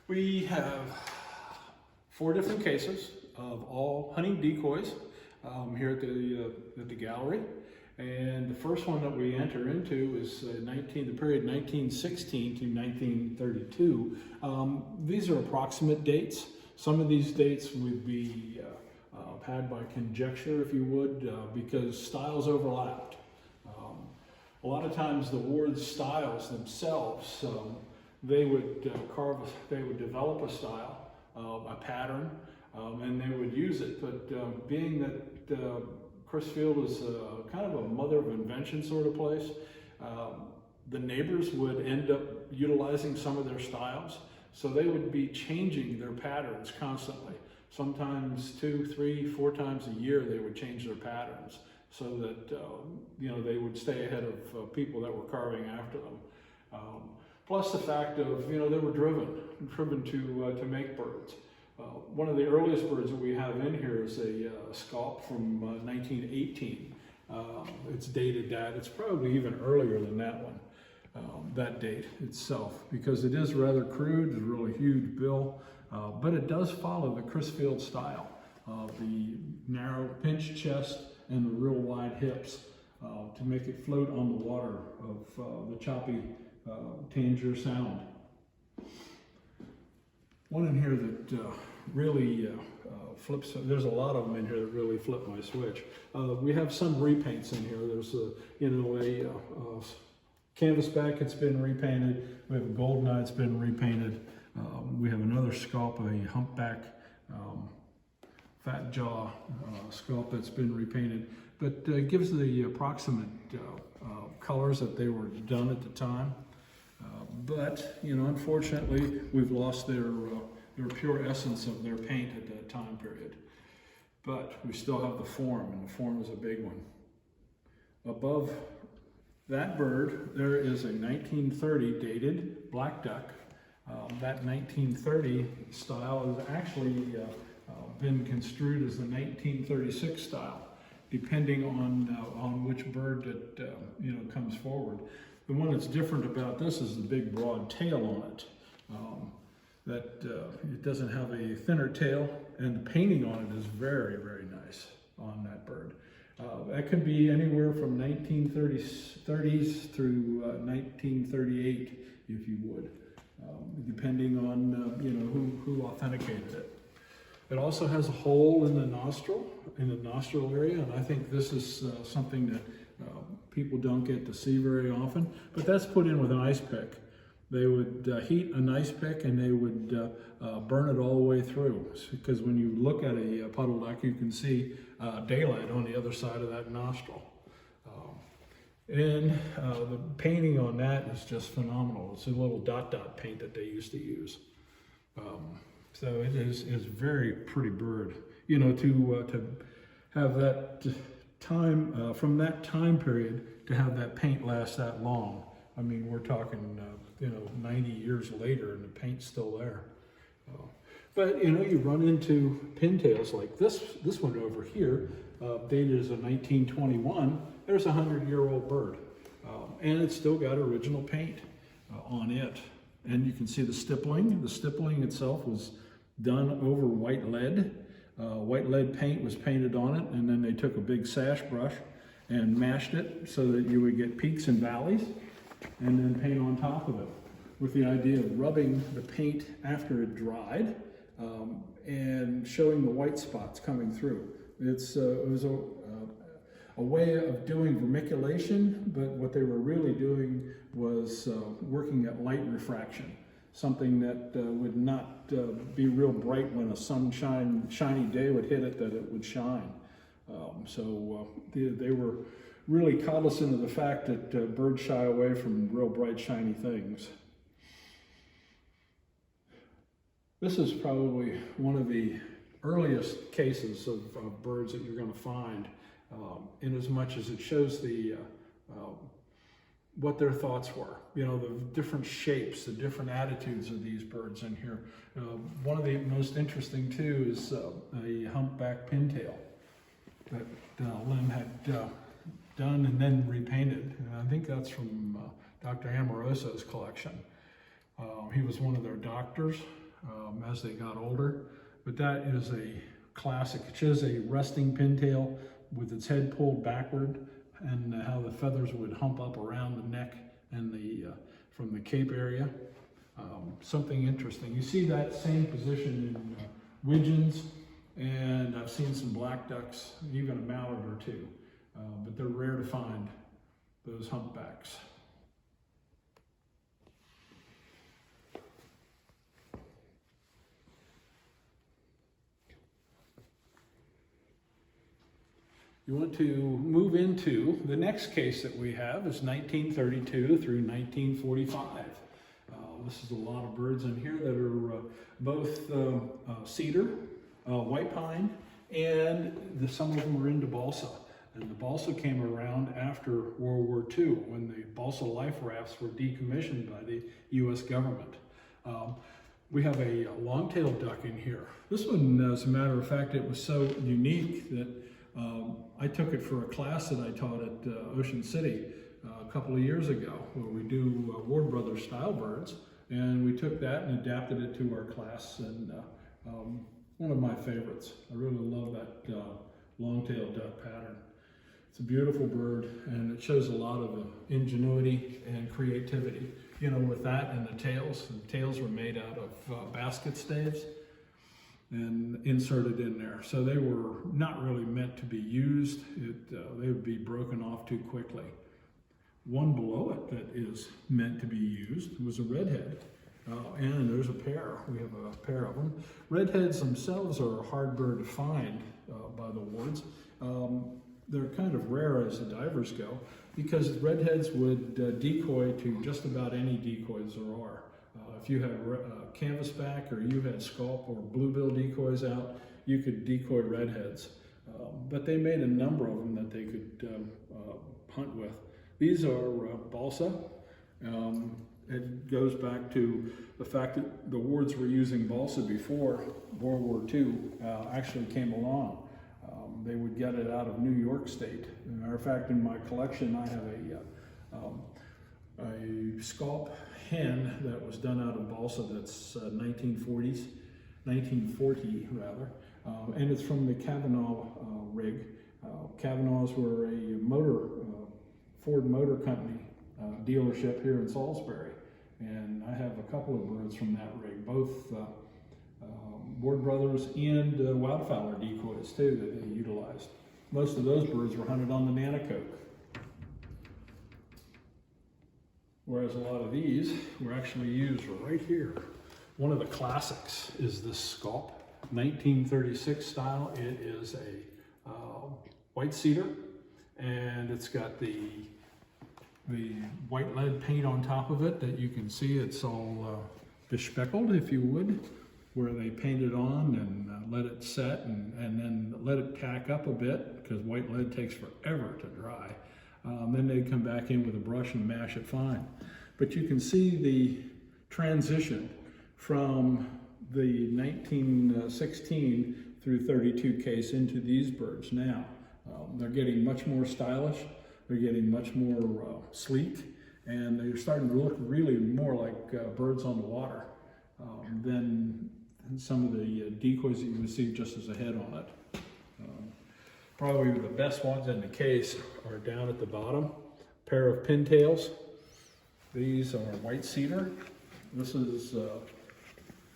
We have 4 different cases of all hunting decoys here at the gallery. And the first one that we enter into is the period 1916 to 1932. These are approximate dates. Some of these dates would be had by conjecture, if you would, because styles overlapped. A lot of times the ward's styles themselves, they would develop a style, a pattern, and they would use it. But being that Crisfield is kind of a mother of invention sort of place, the neighbors would end up utilizing some of their styles. So they would be changing their patterns constantly. Sometimes 2, 3, 4 times a year they would change their patterns so that they would stay ahead of people that were carving after them. Plus the fact of they were driven to make birds. One of the earliest birds that we have in here is a scalp from 1918. It's dated that. It's probably even earlier than that one, that date itself, because it is rather crude. It's a really huge bill, but it does follow the Crisfield style, the narrow pinched chest and the real wide hips to make it float on the water of the choppy Tanger sound. One in here that really flips, there's a lot of them in here that really flip my switch. We have some repaints in here. There's a canvas back that's been repainted. We have a golden eye that's been repainted. We have another scalp, a humpback fat jaw scalp that's been repainted. But it gives the approximate colors that they were done at the time. But unfortunately, we've lost their pure essence of their paint at that time period. But we still have the form, and the form is a big one. Above that bird, there is a 1930 dated black duck. That 1930 style has actually been construed as the 1936 style, depending on which bird that comes forward. The one that's different about this is the big broad tail on it. It doesn't have a thinner tail, and the painting on it is very, very nice on that bird. That could be anywhere from 1930s through 1938, if you would, depending on who authenticated it. It also has a hole in the nostril area, and I think this is something that people don't get to see very often, but that's put in with an ice pick. They would heat an ice pick and they would burn it all the way through, because when you look at a puddle duck, you can see daylight on the other side of that nostril. And the painting on that is just phenomenal. It's a little dot paint that they used to use. So it is very pretty bird. To have that time, from that time period, to have that paint last that long. I mean, we're talking, 90 years later and the paint's still there. But, you run into pintails like this one over here, dated as a 1921. There's a 100-year-old bird. And it's still got original paint on it. And you can see the stippling. The stippling itself was done over white lead. White lead paint was painted on it, and then they took a big sash brush and mashed it so that you would get peaks and valleys, and then paint on top of it, with the idea of rubbing the paint after it dried and showing the white spots coming through. It was a way of doing vermiculation, but what they were really doing was working at light refraction, something that would not be real bright when a shiny day would hit it, that it would shine. They were really cognizant of the fact that birds shy away from real bright, shiny things. This is probably one of the earliest cases of birds that you're going to find, in as much as it shows what their thoughts were. The different shapes, the different attitudes of these birds in here. One of the most interesting too is a humpback pintail that Lynn had done and then repainted. And I think that's from Dr. Amoroso's collection. He was one of their doctors. as they got older. But that is a classic. It shows a resting pintail with its head pulled backward, and how the feathers would hump up around the neck and from the cape area. Something interesting. You see that same position in widgeons, and I've seen some black ducks, even a mallard or two, but they're rare to find, those humpbacks. You want to move into the next case that we have is 1932 through 1945. This is a lot of birds in here that are both cedar, white pine, and some of them are into balsa. And the balsa came around after World War II when the balsa life rafts were decommissioned by the U.S. government. We have a long-tailed duck in here. This one, as a matter of fact, it was so unique that I took it for a class that I taught at Ocean City a couple of years ago, where we do Ward Brothers style birds, and we took that and adapted it to our class, and one of my favorites. I really love that long-tailed duck pattern. It's a beautiful bird, and it shows a lot of ingenuity and creativity. You know, with that and the tails were made out of basket staves and inserted in there. So they were not really meant to be used. They would be broken off too quickly. One below it that is meant to be used was a redhead. And there's a pair. We have a pair of them. Redheads themselves are a hard bird to find by the wards. They're kind of rare as the divers go, because redheads would decoy to just about any decoys there are. If you had canvasback or you had scaup or bluebill decoys out, you could decoy redheads. But they made a number of them that they could hunt with. These are balsa. It goes back to the fact that the wards were using balsa before World War II actually came along. They would get it out of New York State. As a matter of fact, in my collection, I have a scaup hen that was done out of balsa that's 1940 rather, and it's from the Kavanaugh rig. Kavanaughs were a Ford Motor Company dealership here in Salisbury, and I have a couple of birds from that rig, both Ward Brothers and wildfowler decoys too that they utilized. Most of those birds were hunted on the Nanacoke, whereas a lot of these were actually used right here. One of the classics is this scaup, 1936 style. It is a white cedar, and it's got the white lead paint on top of it that you can see. It's all bespeckled, if you would, where they paint it on and let it set and then let it tack up a bit, because white lead takes forever to dry. Then they come back in with a brush and mash it fine. But you can see the transition from the 1916 through 32 case into these birds now. They're getting much more stylish. They're getting much more sleek, and they're starting to look really more like birds on the water than some of the decoys that you would see just as a head on it. Probably the best ones in the case are down at the bottom. A pair of pintails. These are white cedar. This is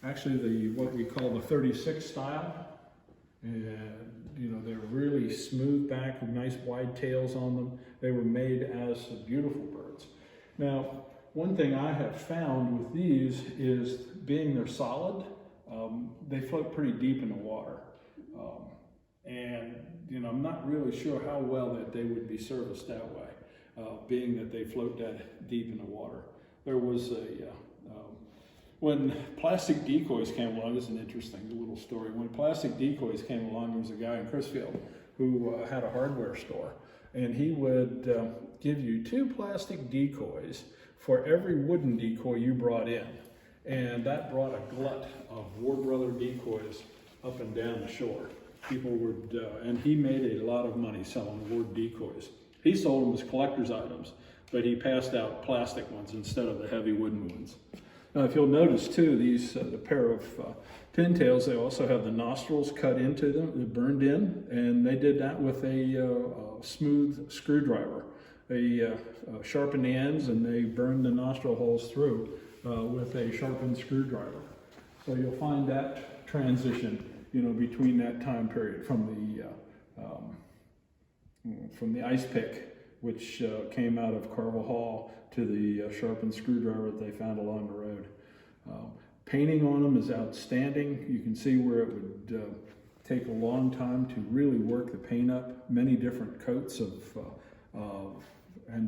actually what we call the 36 style. And you know, they're really smooth back with nice wide tails on them. They were made as beautiful birds. Now, one thing I have found with these is, being they're solid, they float pretty deep in the water. And you know, I'm not really sure how well that they would be serviced that way, being that they float that deep in the water. There was when plastic decoys came along, this is an interesting little story. When plastic decoys came along, there was a guy in Crisfield who had a hardware store, and he would give you 2 plastic decoys for every wooden decoy you brought in. And that brought a glut of Ward Brother decoys up and down the shore. People would, and he made a lot of money selling Ward decoys. He sold them as collector's items, but he passed out plastic ones instead of the heavy wooden ones. Now, if you'll notice too, these the pair of pintails, they also have the nostrils cut into them, they're burned in, and they did that with a smooth screwdriver. They sharpened the ends and they burned the nostril holes through with a sharpened screwdriver. So you'll find that transition, between that time period from the ice pick, which came out of Carville Hall, to the sharpened screwdriver that they found along the road. Painting on them is outstanding. You can see where it would take a long time to really work the paint up. Many different coats and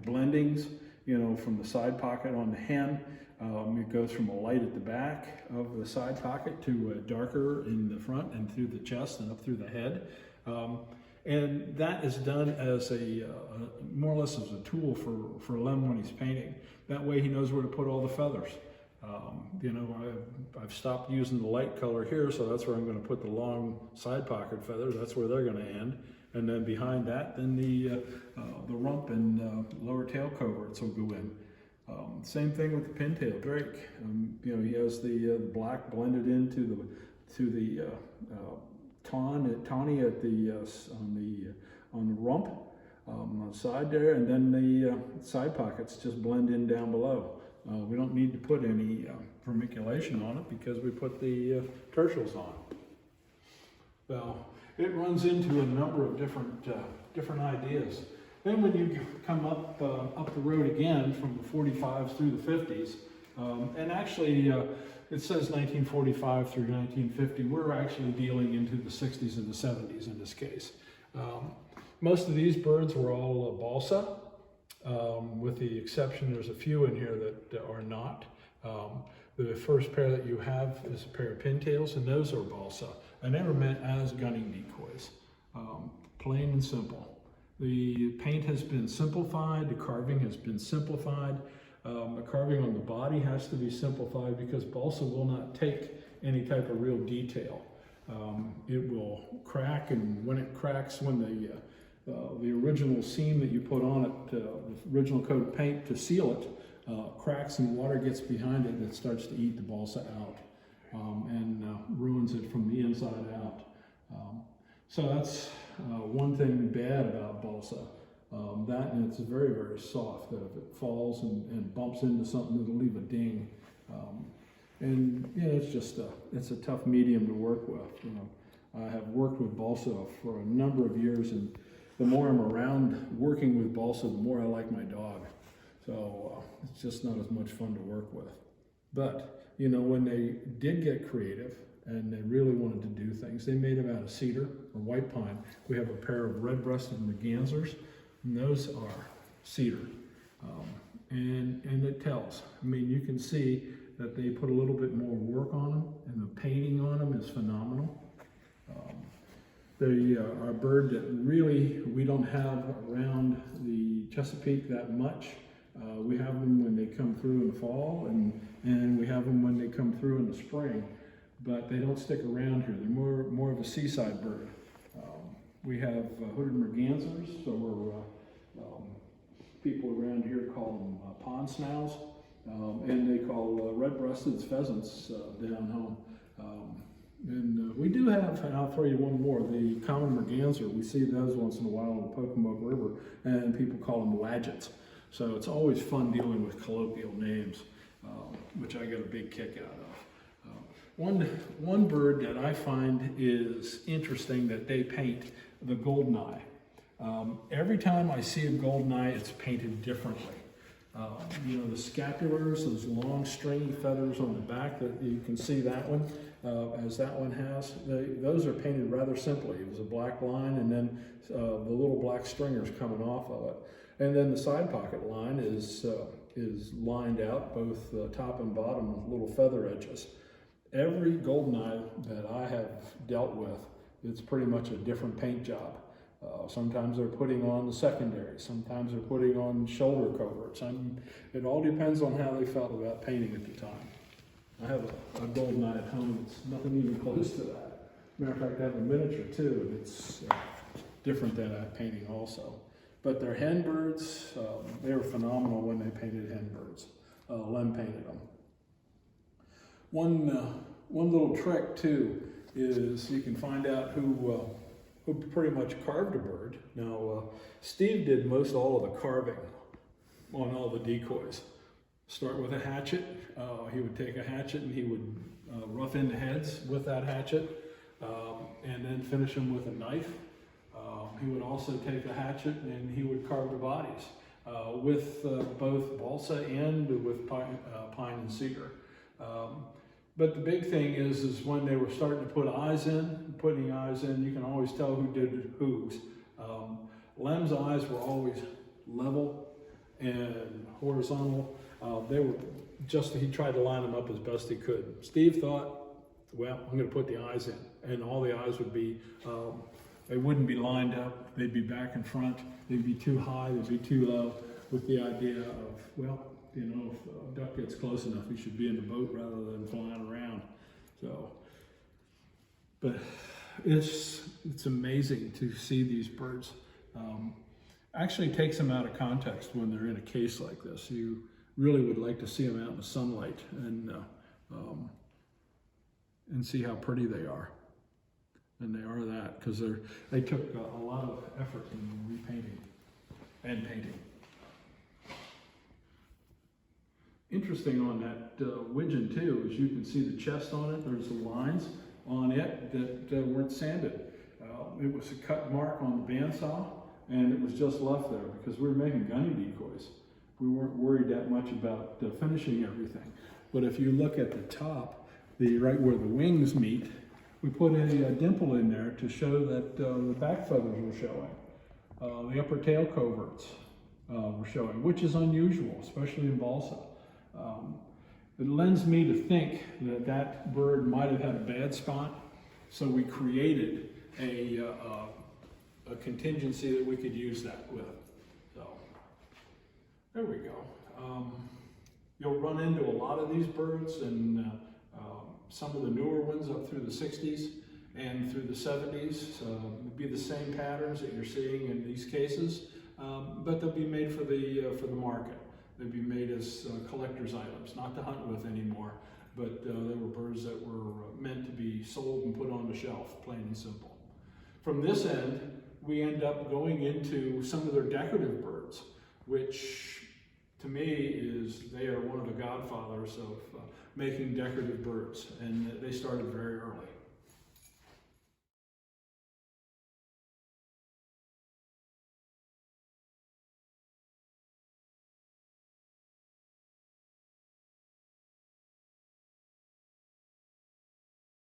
blendings, from the side pocket on the hen. It goes from a light at the back of the side pocket to a darker in the front and through the chest and up through the head. And that is done as more or less as a tool for Lem when he's painting. That way he knows where to put all the feathers. I've stopped using the light color here, so that's where I'm going to put the long side pocket feathers. That's where they're going to end. And then behind that, then the rump and lower tail coverts will go in. Same thing with the pintail Drake. He has the black blended into the tawny at on the rump on the side there, and then the side pockets just blend in down below. We don't need to put any vermiculation on it because we put the tertials on. Well, it runs into a number of different ideas. Then when you come up the road again from the 45s through the 50s, and actually it says 1945 through 1950, we're actually dealing into the 60s and the 70s in this case. Most of these birds were all balsa, with the exception, there's a few in here that are not. The first pair that you have is a pair of pintails, and those are balsa, and they were meant as gunning decoys, plain and simple. The paint has been simplified, the carving has been simplified. The carving on the body has to be simplified because balsa will not take any type of real detail. It will crack, and when it cracks, when the original seam that you put on it, the original coat of paint to seal it, cracks and water gets behind it, and it starts to eat the balsa out and ruins it from the inside out. So that's one thing bad about balsa. That, and it's very, very soft, that if it falls and bumps into something, it'll leave a ding. And it's just it's a tough medium to work with. I have worked with balsa for a number of years, and the more I'm around working with balsa, the more I like my dog. So it's just not as much fun to work with. But when they did get creative and they really wanted to do things, they made them out of cedar or white pine. We have a pair of red-breasted mergansers, and those are cedar. And it tells. You can see that they put a little bit more work on them, and the painting on them is phenomenal. They are a bird that really we don't have around the Chesapeake that much. We have them when they come through in the fall, and we have them when they come through in the spring, but they don't stick around here. They're more of a seaside bird. We have hooded mergansers, so people around here call them pond snails, and they call red-breasted pheasants down home. And we do have, and I'll throw you one more, the common merganser. We see those once in a while in the Pocomoke River, and people call them wadgets. So it's always fun dealing with colloquial names, which I get a big kick out of. One bird that I find is interesting that they paint, the goldeneye. Every time I see a goldeneye, it's painted differently. The scapulars, those long stringy feathers on the back, that you can see that one, as that one has, those are painted rather simply. It was a black line, and then the little black stringers coming off of it. And then the side pocket line is lined out, both top and bottom, with little feather edges. Every goldeneye that I have dealt with, it's pretty much a different paint job. Sometimes they're putting on the secondary, sometimes they're putting on shoulder coverts. It all depends on how they felt about painting at the time. I have a goldeneye at home. It's nothing even close to that. Matter of fact, I have a miniature too, and it's different than that painting also. But they're hen birds. They were phenomenal when they painted hen birds. Lem painted them. One little trick too is you can find out who pretty much carved a bird. Now, Steve did most all of the carving on all the decoys. Start with a hatchet. He would take a hatchet and he would rough in the heads with that hatchet, and then finish them with a knife. He would also take a hatchet and he would carve the bodies with both balsa and with pine and cedar. But the big thing is when they were starting to put eyes in, putting eyes in, you can always tell who did whose. Lem's eyes were always level and horizontal. They were just, he tried to line them up as best he could. Steve thought, well, I'm going to put the eyes in, and all the eyes would be, they wouldn't be lined up, they'd be back and front, they'd be too high, they'd be too low, with the idea of, well, you know, if a duck gets close enough, he should be in the boat rather than flying around. So, but it's amazing to see these birds. Actually takes them out of context when they're in a case like this. You really would like to see them out in the sunlight and see how pretty they are. And they are that, because they took a lot of effort in repainting and painting. Interesting on that widgeon too is you can see the chest on it. There's the lines on it that weren't sanded. It was a cut mark on the bandsaw, and it was just left there because we were making gunny decoys. We weren't worried that much about finishing everything. But if you look at the top, right where the wings meet, we put a dimple in there to show that the back feathers were showing. The upper tail coverts were showing, which is unusual, especially in balsa. It lends me to think that that bird might have had a bad spot, so we created a contingency that we could use that with. So there we go. You'll run into a lot of these birds, and some of the newer ones up through the 60s and through the 70s will be the same patterns that you're seeing in these cases, but they'll be made for the market. They'd be made as collector's items, not to hunt with anymore, but they were birds that were meant to be sold and put on the shelf, plain and simple. From this end, we end up going into some of their decorative birds, which to me they are one of the godfathers of making decorative birds, and they started very early.